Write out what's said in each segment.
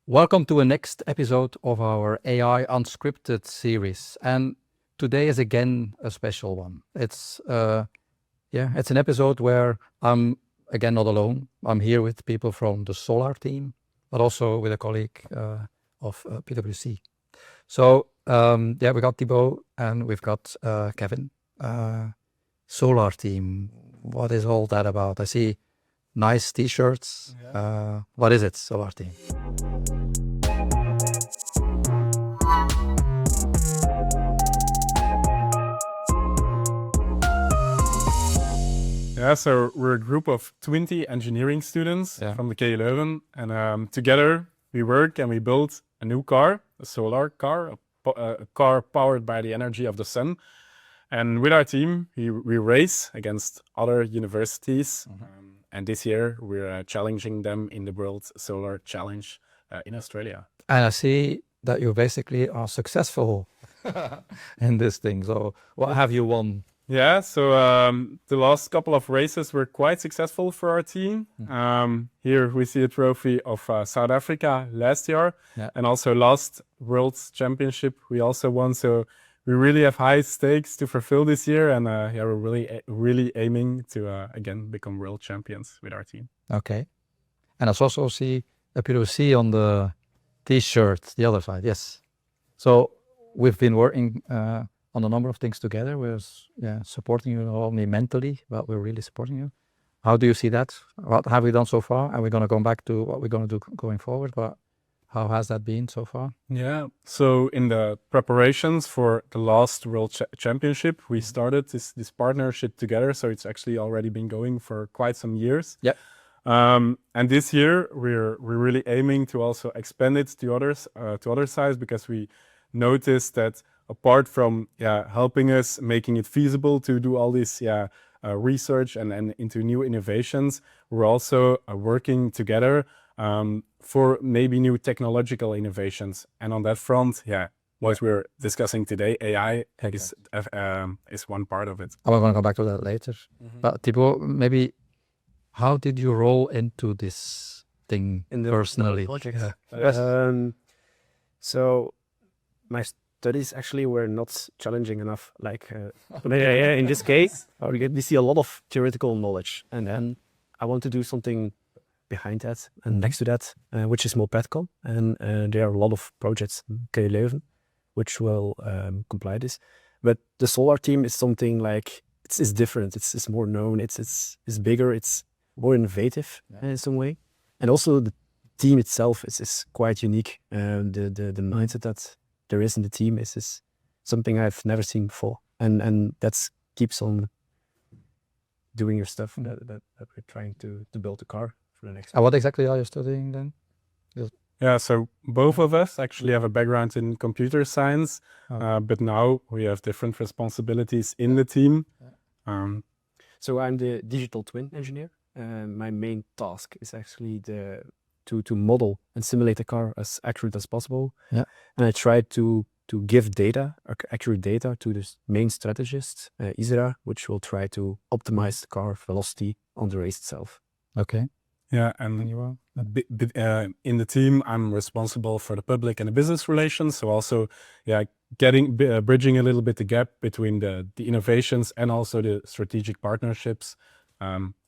Welcome to a next episode of our AI Unscripted series. And today is again a special one. It's an episode where I'm again not alone. I'm here with people from the Solar Team, but also with a colleague of PwC. So we got Thibaut and we've got Kevin. Solar Team, what is all that about? I see nice t-shirts. Yeah. What is it, Solar Team? Yeah, so we're a group of 20 engineering students from the KU Leuven, and together we work and we build a new car, a solar car, a car powered by the energy of the sun. And with our team, we race against other universities. And this year, we're challenging them in the World Solar Challenge in Australia. And I see that you basically are successful in this thing. So what have you won? Yeah, so the last couple of races were quite successful for our team. Here we see a trophy of South Africa last year, and also last World Championship we also won. So we really have high stakes to fulfill this year, and we're really aiming to again become world champions with our team. Okay, and I also see a PwC on the T-shirt, the other side. Yes, so we've been working on a number of things together. We're supporting you not only mentally, but we're really supporting you. How do you see that? What have we done so far? And we're going to go back to what we're going to do going forward, but how has that been so far? Yeah, so in the preparations for the last World Championship, we started this partnership together. So it's actually already been going for quite some years. Yeah. And this year we're really aiming to also expand it to other sides, because we noticed that apart from helping us making it feasible to do all this research and into new innovations, we're also working together for maybe new technological innovations. And on that front, what we're discussing today, AI is one part of it. I'm going to come back to that later. But Thibaut, maybe how did you roll into this thing personally? Project. So my studies actually were not challenging enough. In this case, we see a lot of theoretical knowledge, and then I want to do something behind that and next to that, which is more practical. And there are a lot of projects in KU Leuven which will comply this. But the Solar Team is something like it's different. It's more known. It's bigger. It's more innovative in some way, and also the team itself is quite unique. The mindset that there is in the team is something I've never seen before, and that keeps on doing your stuff that we're trying to build a car for the next. And what exactly are you studying then? Yeah, so both of us actually have a background in computer science, but now we have different responsibilities in the team. So I'm the digital twin engineer. My main task is actually to model and simulate the car as accurate as possible. Yeah. And I try to give accurate data to the main strategist, Isra, which will try to optimize the car velocity on the race itself. Okay. Yeah, and in the team, I'm responsible for the public and the business relations. So also, bridging a little bit the gap between the innovations and also the strategic partnerships.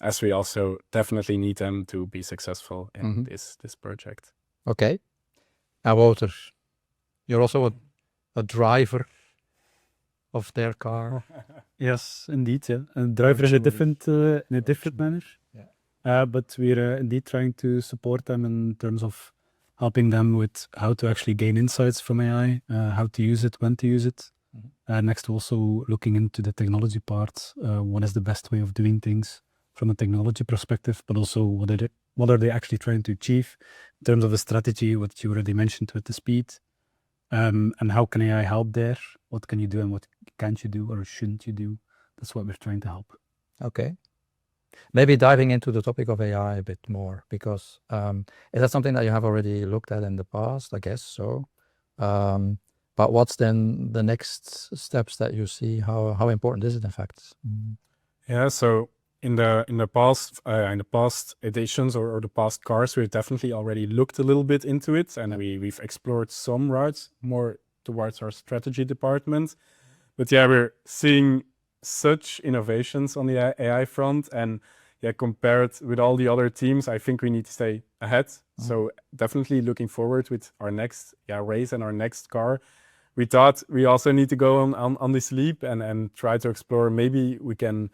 As we also definitely need them to be successful in this project. Okay. And Wouter, you're also a driver of their car. Yes, indeed. Yeah, a driver in a different manner. Yeah. But we're indeed trying to support them in terms of helping them with how to actually gain insights from AI, how to use it, when to use it. Next, also looking into the technology part. What is the best way of doing things from a technology perspective, but also what are they actually trying to achieve in terms of the strategy, what you already mentioned with the speed, and how can AI help there? What can you do and what can't you do or shouldn't you do? That's what we're trying to help. Okay. Maybe diving into the topic of AI a bit more, because is that something that you have already looked at in the past? I guess so. But what's then the next steps that you see? How important is it, in fact? Yeah, so in the past editions or the past cars, we've definitely already looked a little bit into it, and we've explored some routes more towards our strategy department. But yeah, we're seeing such innovations on the AI front, and yeah, compared with all the other teams, I think we need to stay ahead. So definitely looking forward with our next race and our next car. We thought we also need to go on this leap and try to explore. Maybe we can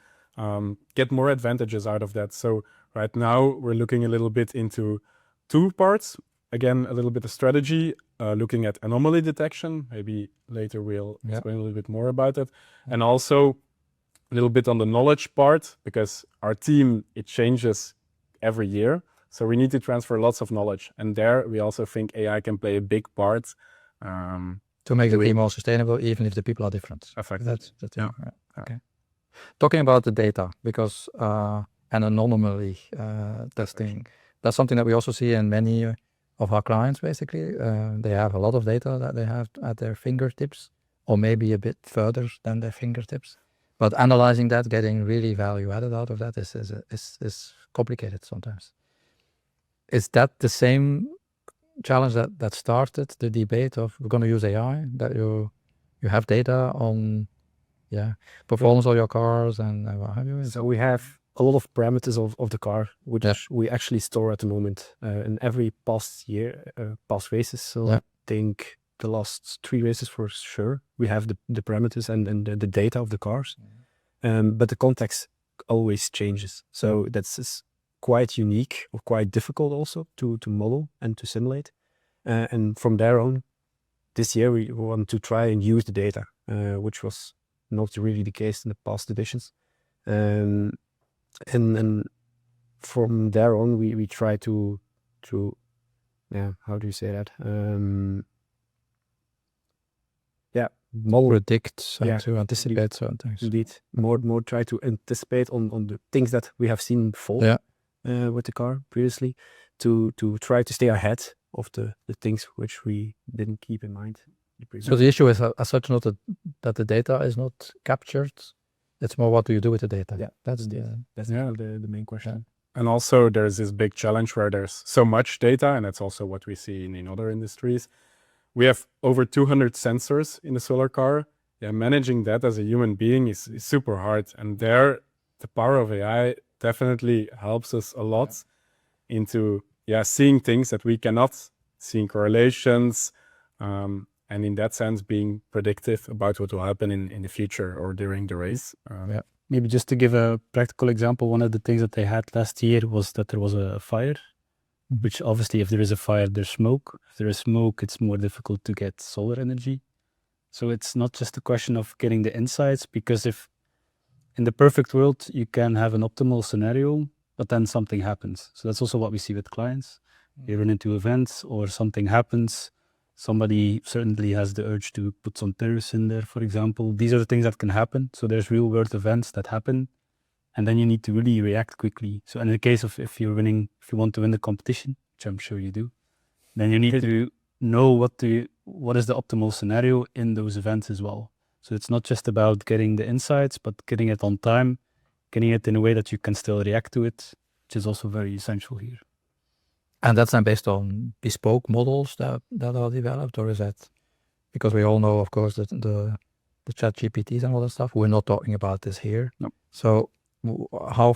get more advantages out of that. So right now we're looking a little bit into two parts. Again, a little bit of strategy, looking at anomaly detection. Maybe later we'll explain a little bit more about it. And also a little bit on the knowledge part, because our team, it changes every year. So we need to transfer lots of knowledge. And there we also think AI can play a big part. To make the team more sustainable, even if the people are different. Effective. That's right. Okay. Talking about the data, because an anomaly testing, that's something that we also see in many of our clients, basically. They have a lot of data that they have at their fingertips, or maybe a bit further than their fingertips. But analyzing that, getting really value added out of that is complicated sometimes. Is that the same challenge that started the debate of we're going to use AI, that you have data on performance of your cars and what have you? So we have a lot of parameters of the car, which we actually store at the moment in every past year, past races. So I think the last 3 races for sure, we have the parameters and the data of the cars. But the context always changes. So that's quite unique or quite difficult also to model and to simulate. And from there on, this year we want to try and use the data, which was not really the case in the past editions. And from there on, we try to how do you say that? Model, predict and to anticipate certain things. Indeed, more try to anticipate on the things that we have seen before with the car previously, to try to stay ahead of the things which we didn't keep in mind. So the issue is as such not that the data is not captured. It's more what do you do with the data? Yeah, that's the main question. Yeah. And also there's this big challenge where there's so much data, and that's also what we see in other industries. We have over 200 sensors in the solar car. Yeah, managing that as a human being is super hard. And there, the power of AI definitely helps us a lot into seeing things that we cannot, seeing correlations, and in that sense being predictive about what will happen in the future or during the race. Maybe just to give a practical example, one of the things that they had last year was that there was a fire, which obviously if there is a fire, there's smoke. If there is smoke, it's more difficult to get solar energy. So it's not just a question of getting the insights, because if in the perfect world, you can have an optimal scenario, but then something happens. So that's also what we see with clients. You run into events or something happens. Somebody certainly has the urge to put some tariffs in there, for example. These are the things that can happen. So there's real world events that happen, and then you need to really react quickly. So in the case of if you want to win the competition, which I'm sure you do, then you need to know what is the optimal scenario in those events as well. So it's not just about getting the insights, but getting it on time, getting it in a way that you can still react to it, which is also very essential here. And that's then based on bespoke models that are developed, or is that because we all know, of course, that the chat GPTs and all that stuff? We're not talking about this here. No. So how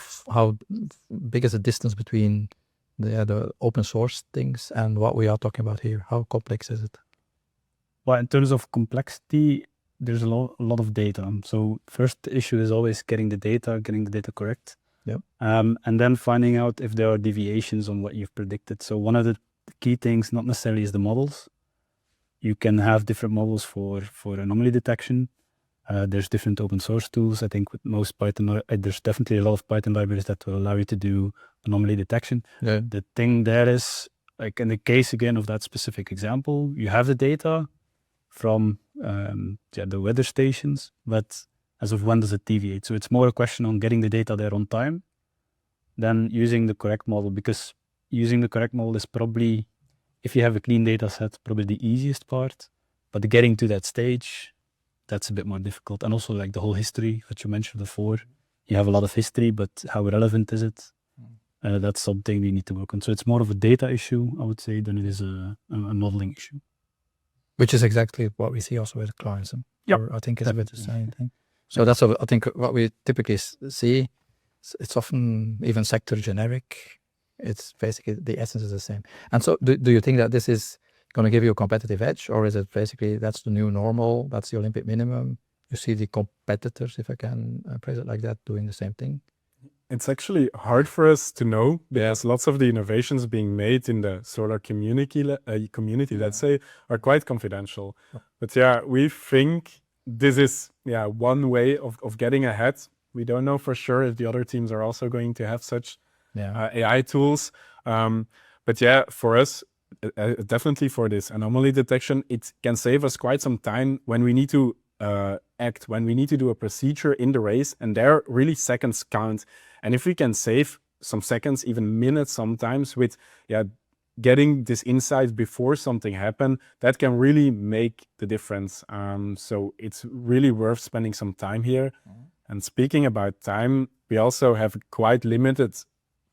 big is the distance between the open source things and what we are talking about here? How complex is it? Well, in terms of complexity, there's a lot of data. So first issue is always getting the data correct. Yep. And then finding out if there are deviations on what you've predicted. So one of the key things, not necessarily is the models. You can have different models for anomaly detection. There's different open source tools. I think with most Python, there's definitely a lot of Python libraries that will allow you to do anomaly detection. Yeah. The thing there is, like in the case again of that specific example, you have the data from the weather stations, but as of when does it deviate? So it's more a question on getting the data there on time than using the correct model, because using the correct model is probably, if you have a clean data set, probably the easiest part, but getting to that stage, that's a bit more difficult. And also like the whole history that you mentioned before, you have a lot of history, but how relevant is it? That's something we need to work on. So it's more of a data issue, I would say, than it is a modeling issue. Which is exactly what we see also with clients. Yep. Or I think it's a bit the same thing. So that's I think what we typically see. It's often even sector generic. It's basically the essence is the same. And so do you think that this is going to give you a competitive edge, or is it basically that's the new normal, that's the Olympic minimum? You see the competitors, if I can phrase it like that, doing the same thing? It's actually hard for us to know because lots of the innovations being made in the solar community, let's say, are quite confidential. But yeah, we think this is one way of getting ahead. We don't know for sure if the other teams are also going to have such AI tools. But yeah, for us, definitely for this anomaly detection, it can save us quite some time when we need to act, when we need to do a procedure in the race, and there really seconds count. And if we can save some seconds, even minutes sometimes, with getting this insight before something happens, that can really make the difference. So it's really worth spending some time here. And speaking about time, we also have quite limited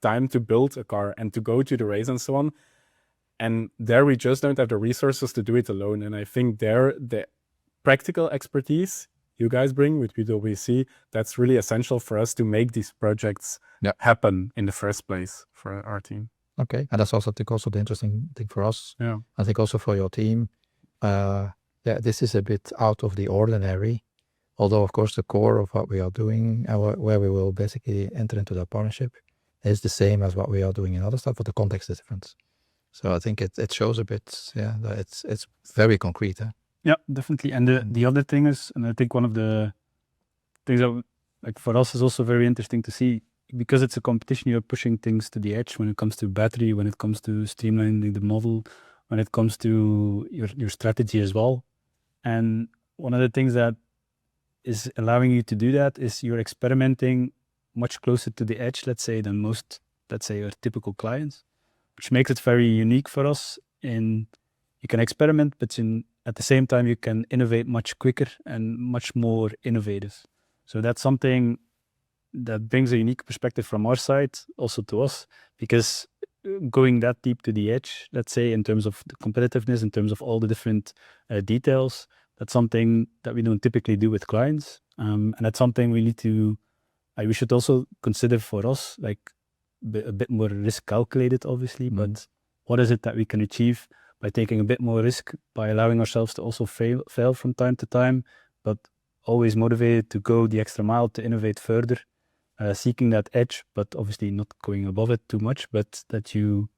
time to build a car and to go to the race and so on. And there we just don't have the resources to do it alone. And I think there the practical expertise you guys bring with PwC, that's really essential for us to make these projects happen in the first place for our team. Okay, and that's also, I think, also the interesting thing for us. Yeah, I think also for your team. This is a bit out of the ordinary. Although, of course, the core of what we are doing, where we will basically enter into the partnership, is the same as what we are doing in other stuff, but the context is different. So I think it shows a bit, that it's very concrete. Yeah, definitely. And the other thing is, and I think one of the things that, like for us, is also very interesting to see, because it's a competition, you're pushing things to the edge when it comes to battery, when it comes to streamlining the model, when it comes to your strategy as well. And one of the things that is allowing you to do that is you're experimenting much closer to the edge, let's say, than most, let's say, our typical clients, which makes it very unique for us. In you can experiment, but at the same time, you can innovate much quicker and much more innovative. So that's something that brings a unique perspective from our side also to us, because going that deep to the edge, let's say, in terms of the competitiveness, in terms of all the different details, that's something that we don't typically do with clients. And that's something we need to, we should also consider for us, like a bit more risk calculated, obviously, but what is it that we can achieve by taking a bit more risk, by allowing ourselves to also fail from time to time, but always motivated to go the extra mile to innovate further, seeking that edge, but obviously not going above it too much, but that you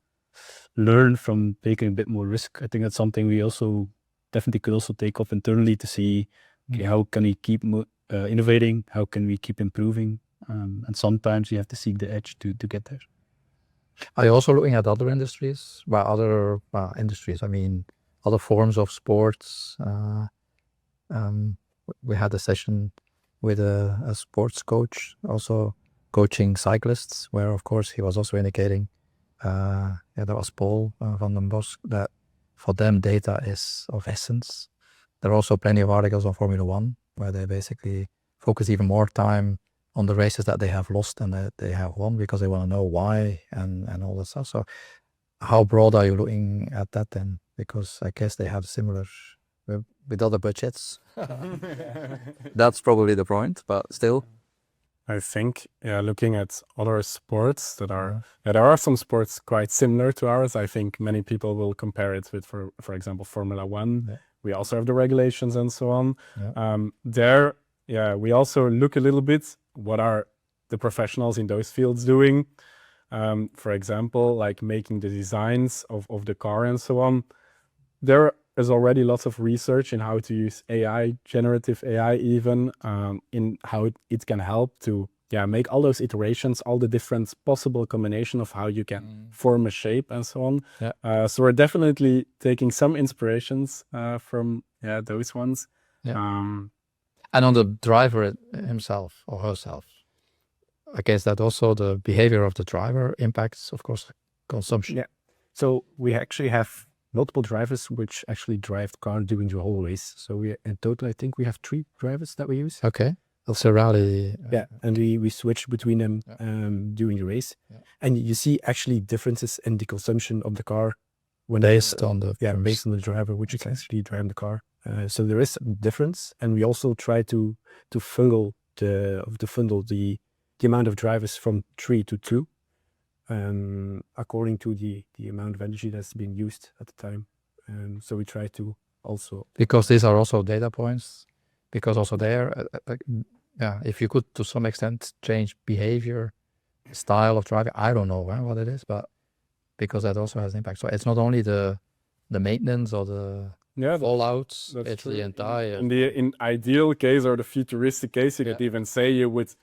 learn from taking a bit more risk. I think that's something we also definitely could also take up internally to see, okay, how can we keep innovating? How can we keep improving? And sometimes you have to seek the edge to get there. Are you also looking at other industries? Other industries, I mean, other forms of sports. We had a session with a sports coach, also coaching cyclists, where, of course, he was also indicating, that was Paul van den Bos, that for them data is of essence. There are also plenty of articles on Formula One, where they basically focus even more time on the races that they have lost and that they have won, because they want to know why and all that stuff. So how broad are you looking at that then? Because I guess they have similar with other budgets. That's probably the point, but still. I think, looking at other sports that are, there are some sports quite similar to ours. I think many people will compare it with, for example, Formula One. Yeah. We also have the regulations and so on. Yeah. We also look a little bit what are the professionals in those fields doing. For example, like making the designs of the car and so on. There is already lots of research in how to use AI, generative AI even, in how it can help to make all those iterations, all the different possible combination of how you can form a shape and so on. Yeah. So we're definitely taking some inspirations from those ones. Yeah. And on the driver himself or herself, I guess that also the behavior of the driver impacts, of course, consumption. Yeah. So we actually have multiple drivers which actually drive the car during the whole race. So we in total, I think we have 3 drivers that we use. Okay. It's a rally. Yeah, and we switch between them during the race, and you see actually differences in the consumption of the car when Based on the based on the driver, which is actually driving the car. So there is a difference, and we also try to funnel the amount of drivers from 3 to 2, according to the amount of energy that's being used at the time. So we try to also, because these are also data points, because also there, if you could to some extent change behavior, style of driving, I don't know what it is, but because that also has impact. So it's not only the maintenance or the fallouts, it's true. The entire. In ideal case or the futuristic case, you could even say you would.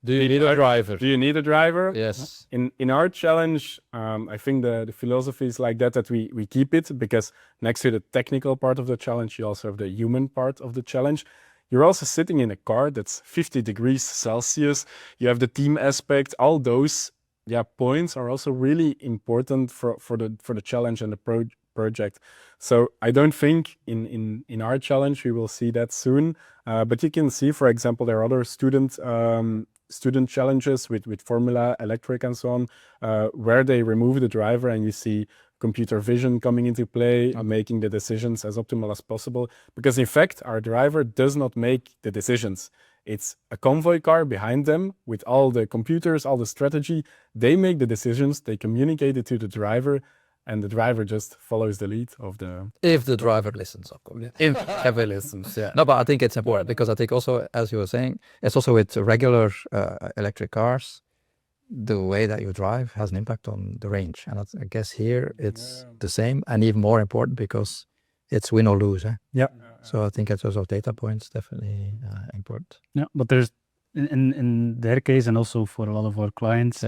Do you need a driver? Do you need a driver? Yes. In our challenge, I think the philosophy is like that we keep it, because next to the technical part of the challenge, you also have the human part of the challenge. You're also sitting in a car that's 50 degrees Celsius. You have the team aspect. All those points are also really important for the challenge and the project. So I don't think in our challenge we will see that soon. But you can see, for example, there are other student challenges with Formula, Electric, and so on, where they remove the driver and you see computer vision coming into play, making the decisions as optimal as possible. Because in fact, our driver does not make the decisions. It's a convoy car behind them with all the computers, all the strategy. They make the decisions, they communicate it to the driver, and the driver just follows the lead of the... If the driver listens, of course. If Kevin listens, No, but I think it's important, because I think also, as you were saying, it's also with regular electric cars, the way that you drive has an impact on the range. And I guess here it's the same, and even more important, because it's win or lose. Yeah. So I think in terms of data points, definitely important. Yeah, but there's, in their case, and also for a lot of our clients,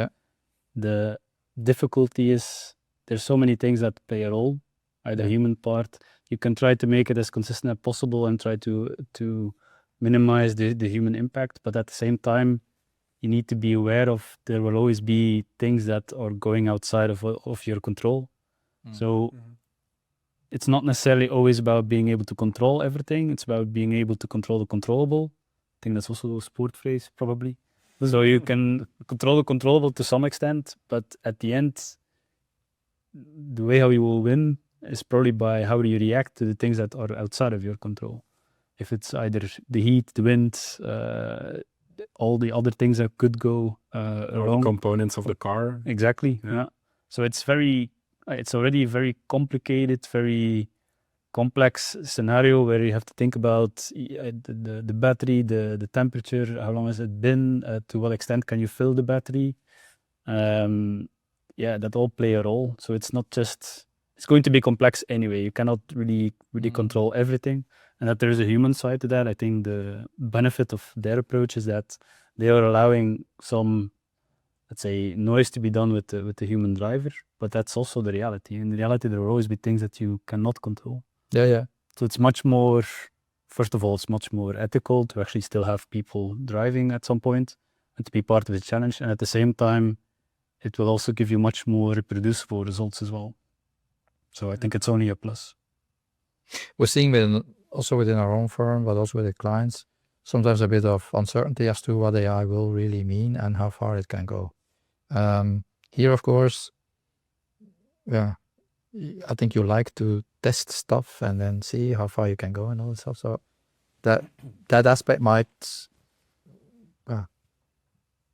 the difficulty is there's so many things that play a role. The human part, you can try to make it as consistent as possible and try to minimize the human impact, but at the same time, you need to be aware of there will always be things that are going outside of your control. So it's not necessarily always about being able to control everything. It's about being able to control the controllable. I think that's also a sport phrase, probably. So you can control the controllable to some extent, but at the end, the way how you will win is probably by how you react to the things that are outside of your control. If it's either the heat, the wind, all the other things that could go wrong. Components of the car. Exactly. Yeah. So it's already a very complicated, very complex scenario where you have to think about the battery, the temperature, how long has it been, to what extent can you fill the battery. That all play a role. So it's not just, it's going to be complex anyway. You cannot really control everything. And that there's a human side to that. I think the benefit of their approach is that they are allowing some, let's say, noise to be done with the human driver, but that's also the reality. In reality, there will always be things that you cannot control. Yeah. So it's much more, first of all, it's much more ethical to actually still have people driving at some point and to be part of the challenge. And at the same time, it will also give you much more reproducible results as well. So I think it's only a plus. We're seeing also within our own firm, but also with the clients, sometimes a bit of uncertainty as to what AI will really mean and how far it can go. Here, of course, I think you like to test stuff and then see how far you can go and all that stuff. So that aspect might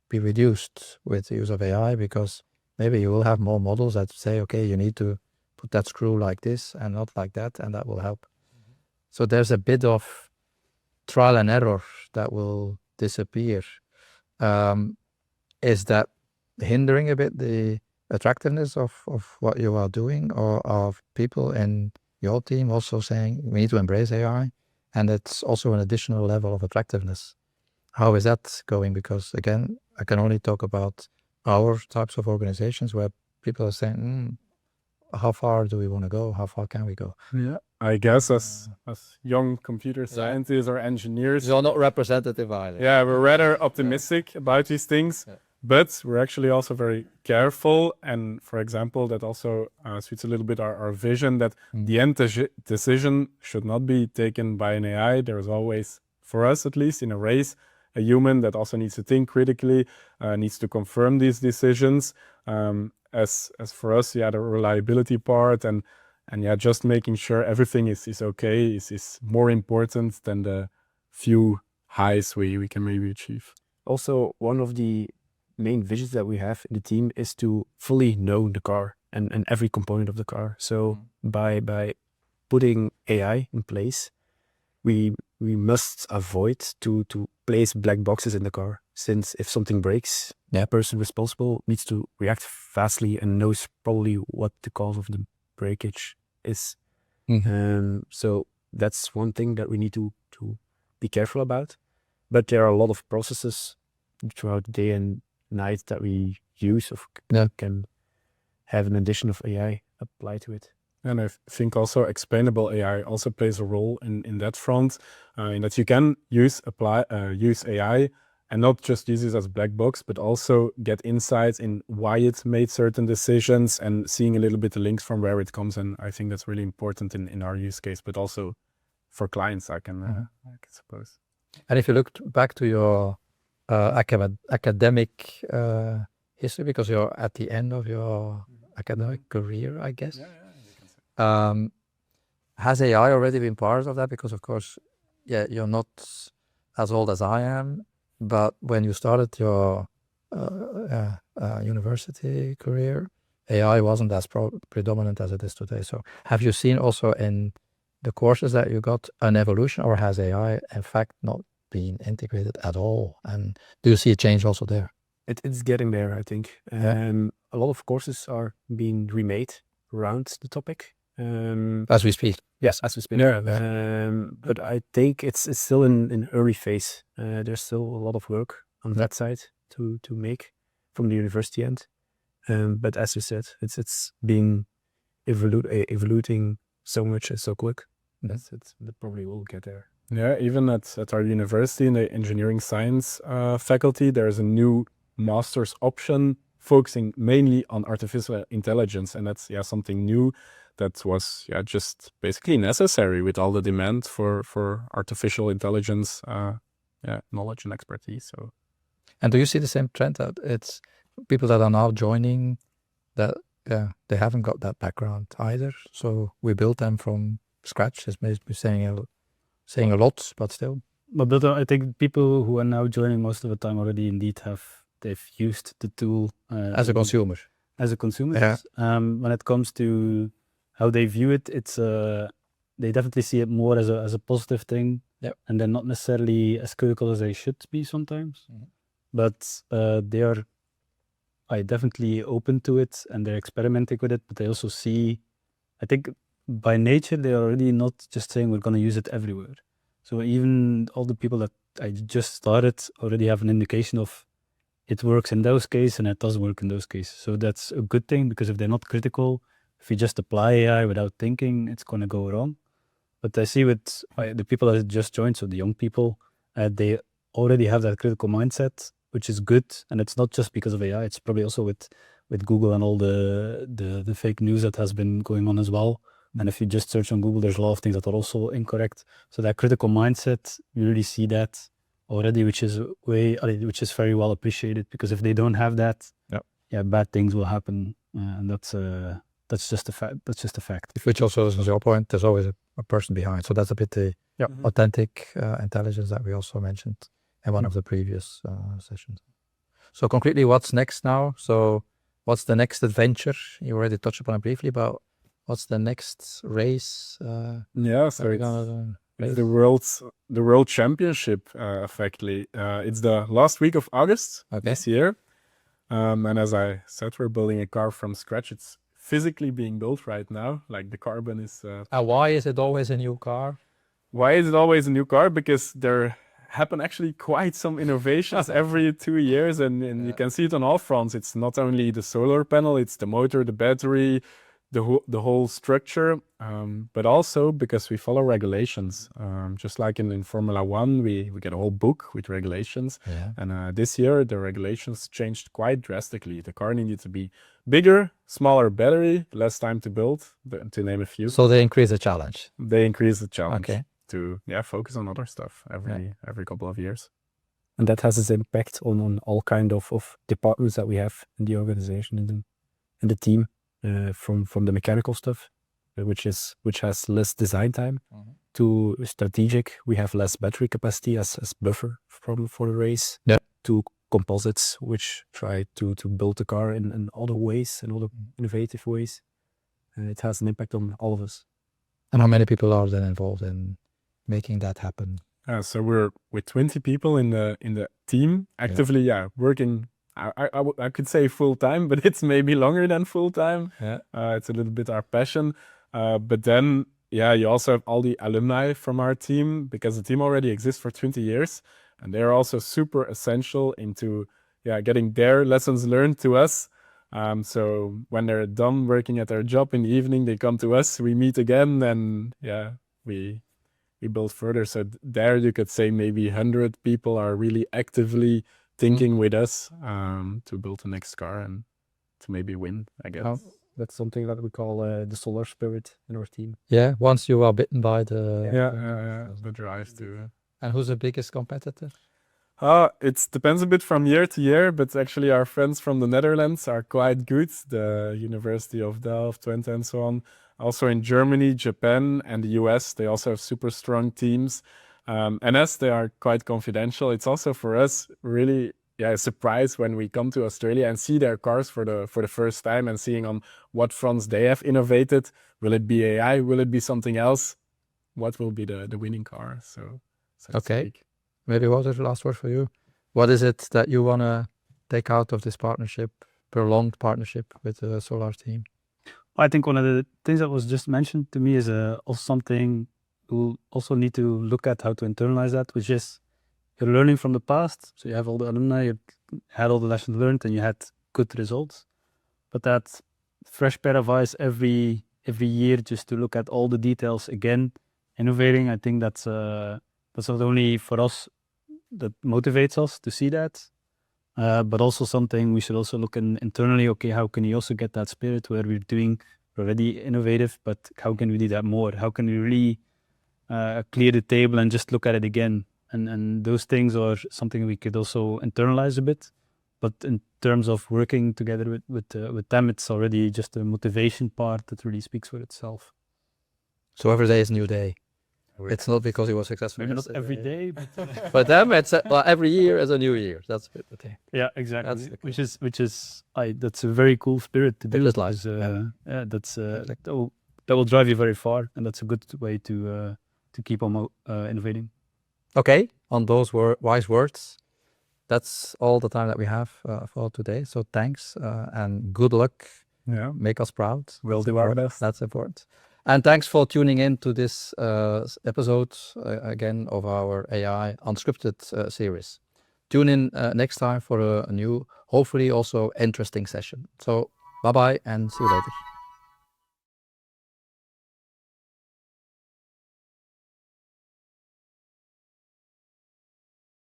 be reduced with the use of AI, because maybe you will have more models that say, okay, you need to put that screw like this and not like that, and that will help. So there's a bit of trial and error that will disappear. Is that hindering a bit the attractiveness of what you are doing, or of people in your team also saying we need to embrace AI, and it's also an additional level of attractiveness? How is that going? Because again, I can only talk about our types of organizations where people are saying, how far do we want to go? How far can we go? Yeah, I guess as young computer scientists or engineers, you're not representative either. Yeah, we're rather optimistic about these things, but we're actually also very careful. And for example, that also suits a little bit our vision that the end decision should not be taken by an AI. There is always, for us at least, in a race, a human that also needs to think critically, needs to confirm these decisions. As for us, the reliability part and just making sure everything is okay is more important than the few highs we can maybe achieve. Also, one of the main visions that we have in the team is to fully know the car and every component of the car. So by putting AI in place, we must avoid to place black boxes in the car, since if something breaks, the person responsible needs to react fastly and knows probably what the cause of the breakage is. So that's one thing that we need to be careful about. But there are a lot of processes throughout the day and night that we use or can have an addition of AI applied to it. And I think also explainable AI also plays a role in that front, in that you can use AI and not just use it as a black box, but also get insights in why it made certain decisions and seeing a little bit the links from where it comes. And I think that's really important in our use case, but also for clients, I can suppose. And if you look back to your academic history, because you're at the end of your academic career, I guess. Has AI already been part of that? Because of course, you're not as old as I am, but when you started your university career, AI wasn't as predominant as it is today. So have you seen also in the courses that you got an evolution, or has AI in fact not been integrated at all? And do you see a change also there? It's getting there, I think. A lot of courses are being remade around the topic. As we speak. Yes, as we speak. But I think it's still in early phase. There's still a lot of work on that side to make from the university end. But as you said, it's been evoluting so much and so quick. That probably will get there. Yeah, even at our university in the engineering science faculty, there's a new master's option focusing mainly on artificial intelligence, and that's something new that was just basically necessary with all the demand for artificial intelligence knowledge and expertise. So, and do you see the same trend that it's people that are now joining that they haven't got that background either? So we built them from scratch. It's maybe saying a lot, but still. But I think people who are now joining most of the time already indeed they've used the tool as a consumer. As a consumer, when it comes to how they view it, it's they definitely see it more as a positive thing, and they're not necessarily as critical as they should be sometimes. But they are definitely open to it and they're experimenting with it. But they also see, I think, by nature they are already not just saying we're going to use it everywhere. So even all the people that I just started already have an indication of it works in those cases and it doesn't work in those cases. So that's a good thing, because if they're not critical, if you just apply AI without thinking, it's going to go wrong. But I see with the people that just joined, so the young people, they already have that critical mindset, which is good. And it's not just because of AI, it's probably also with Google and all the fake news that has been going on as well. And if you just search on Google, there's a lot of things that are also incorrect. So that critical mindset, you really see that already, which is very well appreciated, because if they don't have that, bad things will happen, and that's just a fact. That's just a fact. Which also is your point. There's always a person behind. So that's a bit the authentic intelligence that we also mentioned in one of the previous sessions. So concretely, what's next now? So what's the next adventure? You already touched upon it briefly, but what's the next race? So it's the World Championship, effectively. It's the last week of August this year. And as I said, we're building a car from scratch. It's physically being built right now. Like the carbon is... why is it always a new car? Why is it always a new car? Because there happen actually quite some innovations every 2 years. And you can see it on all fronts. It's not only the solar panel, it's the motor, the battery, the whole structure, but also because we follow regulations. Just like in Formula One, we get a whole book with regulations. And this year, the regulations changed quite drastically. The car needed to be bigger, smaller battery, less time to build, to name a few. So they increase the challenge. They increase the challenge to focus on other stuff every couple of years. And that has its impact on all kind of departments that we have in the organization, in the team, from the mechanical stuff, which has less design time, to strategic. We have less battery capacity as buffer for the race. Yeah. To composites, which try to build the car in other ways, in other innovative ways. It has an impact on all of us. And how many people are then involved in making that happen? So we're with 20 people in the team actively, working. I could say full time, but it's maybe longer than full time. Yeah. It's a little bit our passion, but then you also have all the alumni from our team, because the team already exists for 20 years, and they're also super essential into getting their lessons learned to us. So when they're done working at their job in the evening, they come to us. We meet again, and we build further. So there you could say maybe 100 people are really actively thinking with us to build the next car and to maybe win, I guess. Oh. That's something that we call the solar spirit in our team. Yeah, once you are bitten by the... The drive to... And who's the biggest competitor? It depends a bit from year to year, but actually our friends from the Netherlands are quite good. The University of Delft, Twente and so on. Also in Germany, Japan and the US, they also have super strong teams. And as they are quite confidential, it's also for us really a surprise when we come to Australia and see their cars for the first time, and seeing on what fronts they have innovated. Will it be AI? Will it be something else? What will be the winning car? So to speak. Maybe Walter, the last word for you. What is it that you want to take out of this partnership, prolonged partnership with the Solar Team? I think one of the things that was just mentioned to me is also something we'll also need to look at how to internalize that, which is you're learning from the past. So you have all the alumni, you had all the lessons learned, and you had good results. But that fresh pair of eyes every year, just to look at all the details again, innovating, I think that's not only for us that motivates us to see that, but also something we should also look internally. Okay, how can you also get that spirit where we're doing already innovative, but how can we do that more? How can we really clear the table and just look at it again? And those things are something we could also internalize a bit. But in terms of working together with them, it's already just a motivation part that really speaks for itself. So every day is a new day. It's not because he was successful. Maybe not every day, but for them, it's every year is a new year. That's a bit the thing. Yeah, exactly. That's a very cool spirit to build. That will drive you very far, and that's a good way to keep on innovating. Okay, on those wise words, that's all the time that we have for today. So thanks and good luck. Yeah, make us proud. We'll do our best. That's important. And thanks for tuning in to this episode again of our AI Unscripted series. Tune in next time for a new, hopefully also interesting session. So bye-bye and see you later.